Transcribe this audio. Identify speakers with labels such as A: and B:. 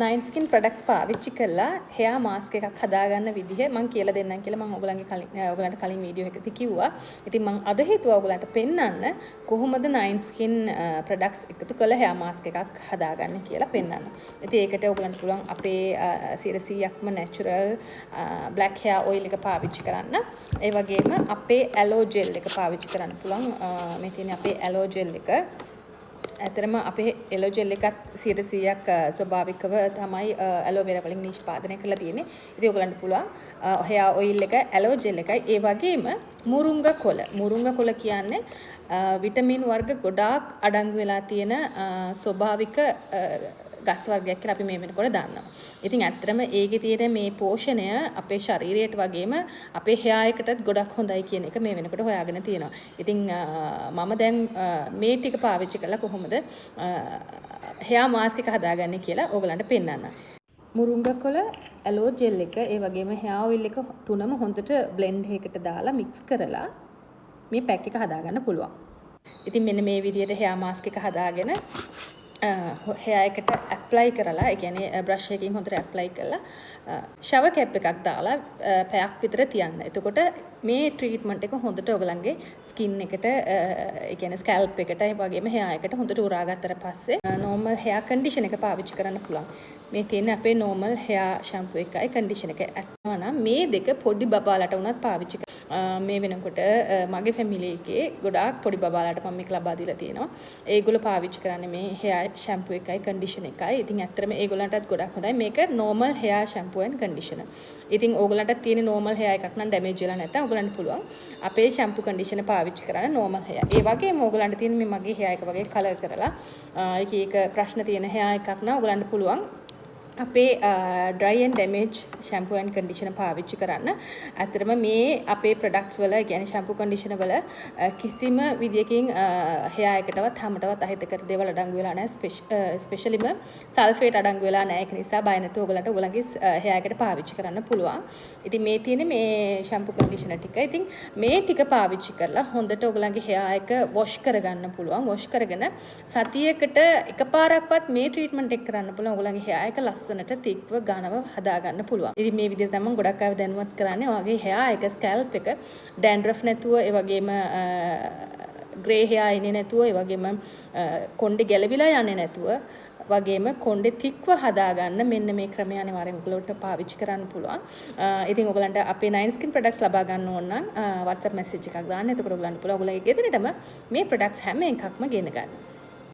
A: නයින් skin products පාවිච්චි කරලා hair mask එකක් හදාගන්න විදිහ මම කියලා දෙන්නම් කියලා මම ඔයගලන්ට කලින් වීඩියෝ එකකදී කිව්වා. ඉතින් මම අද හිතුවා ඔයගලන්ට පෙන්වන්න කොහොමද නයින් ස්කින් ප්‍රොඩක්ට්ස් එකතු කරලා හෙයා මාස්ක් එකක් හදාගන්න කියලා පෙන්වන්න. ඉතින් ඒකට ඔයගලන්ට පුළුවන් අපේ 100%ක්ම නැචරල් බ්ලැක් හෙයා ඔයිල් එක පාවිච්චි කරන්න. ඒ වගේම අපේ ඇලෝ ජෙල් එක පාවිච්චි කරන්න පුළුවන්. මේ තියෙන අපේ ඇලෝ ජෙල් එක ඇතරම අපේ ඇලෝ ජෙල් එකත් 100%ක් ස්වභාවිකව තමයි ඇලෝවෙරා වලින් නිෂ්පාදනය කරලා තියෙන්නේ. ඉතින් ඔයගලන්ට පුළුවන් හෙයා ඔයිල් එක ඇලෝ ජෙල් එකයි ඒ වගේම මුරුංගා කොළ කියන්නේ විටමින් වර්ග ගොඩාක් අඩංගු වෙලා තියෙන ස්වභාවික ගස් වර්ගයක් කියලා අපි මේ වෙනකොට දන්නවා. ඉතින් ඇත්තටම ඒකේ තියෙන මේ පෝෂණය අපේ ශරීරයට වගේම අපේ හෙයා එකටත් ගොඩක් හොඳයි කියන එක මේ වෙනකොට හොයාගෙන තියෙනවා. ඉතින් මම දැන් මේ ටික පාවිච්චි කරලා කොහොමද හෙයා මාස්ක් එක හදාගන්නේ කියලා ඕගලන්ට පෙන්නන්න. මුරුංගා කොළ, ඇලෝ ජෙල් එක, ඒ වගේම හෙයා ඔයිල් එක තුනම හොඳට බ්ලෙන්ඩ් එකකට දාලා මික්ස් කරලා මේ පැක් එක හදාගන්න පුළුවන්. ඉතින් මෙන්න මේ විදිහට හෙයා මාස්ක් එක හදාගෙන හෙයා එකට ඇප්ලයි කරලා, ඒ කියන්නේ බ්‍රෂ් එකකින් හොඳට ඇප්ලයි කරලා ෂවර් කැප් එකක් දාලා පැයක් විතර තියන්න. එතකොට මේ ට්‍රීට්මන්ට් එක හොඳට ඔයගලන්ගේ ස්කින් එකට, ඒ කියන්නේ ස්කැල්ප් එකට, ඒ වගේම හෙයා එකට හොඳට උරා ගත්තට පස්සේ නෝමල් හෙයා කන්ඩිෂන් එක පාවිච්චි කරන්න පුළුවන්. මේ තියෙන අපේ නෝමල් හෙයා ෂැම්පූ එකයි කන්ඩිෂන් එක. ඇත්තම නම් මේ දෙක පොඩි බබාලට උනත් පාවිච්චි මේ වෙනකොට මගේ ෆැමිලි එකේ ගොඩාක් පොඩි බබාලාට මම මේක ලබා දීලා තියෙනවා. ඒගොල්ලෝ පාවිච්චි කරන්නේ මේ හෙයා ෂැම්පූ එකයි කන්ඩිෂන් එකයි. ඉතින් ඇත්තටම ඒගොල්ලන්ටත් ගොඩක් හොඳයි. මේක normal hair shampoo and conditioner. ඉතින් ඕගොල්ලන්ට තියෙන normal hair එකක් නම් damage වෙලා නැත්නම් ඕගොල්ලන්ට පුළුවන් අපේ shampoo conditioner පාවිච්චි කරන්න normal hair. ඒ වගේම ඕගොල්ලන්ට තියෙන මේ මගේ hair එක වගේ color කරලා එක ප්‍රශ්න තියෙන hair එකක් නම් ඕගොල්ලන්ට පුළුවන් අපේ dry and damage shampoo and conditioner පාවිච්චි කරන්න. ඇත්තටම මේ අපේ products වල, කියන්නේ shampoo conditioner වල කිසිම විදියකින් hair එකටවත් හැමටවත් අහිතකර දේවල් අඩංගු වෙලා නැහැ. ස්පෙෂලිම සල්ෆේට් අඩංගු වෙලා නැහැ. ඒක නිසා බය නැතුව ඔයගලගේ hair එකට පාවිච්චි කරන්න පුළුවන්. ඉතින් මේ තියෙන මේ shampoo conditioner ටික. ඉතින් මේ ටික පාවිච්චි කරලා හොඳට ඔයගලගේ hair එක wash කරගන්න පුළුවන්. wash කරගෙන සතියකට එකපාරක්වත් මේ treatment එක කරන්න පුළුවන්. ඔයගලගේ hair එක ලස්සනට තික්ව ඝනව හදාගන්න පුළුවන්. ඉතින් මේ විදිහට තමයි ගොඩක් අය දැනුවත් කරන්නේ. ඔයගේ hair එක ස්කැල්ප් එක dandruff නැතුව, ඒ වගේම grey hair එන්නේ නැතුව, ඒ වගේම කොණ්ඩේ ගැලවිලා යන්නේ නැතුව, වගේම කොණ්ඩේ තික්ව හදාගන්න මෙන්න මේ ක්‍රමය අනිවාර්යෙන් ඔයගලට පාවිච්චි කරන්න පුළුවන්. ඉතින් ඔයගලන්ට අපේ 9 skin products ලබා ගන්න ඕන නම් WhatsApp message එකක් දාන්න. එතකොට ඔයගලන්ට පුළුවන් ඔයගලගේ ගෙදරටම මේ products හැම එකක්ම ගෙන ගන්න.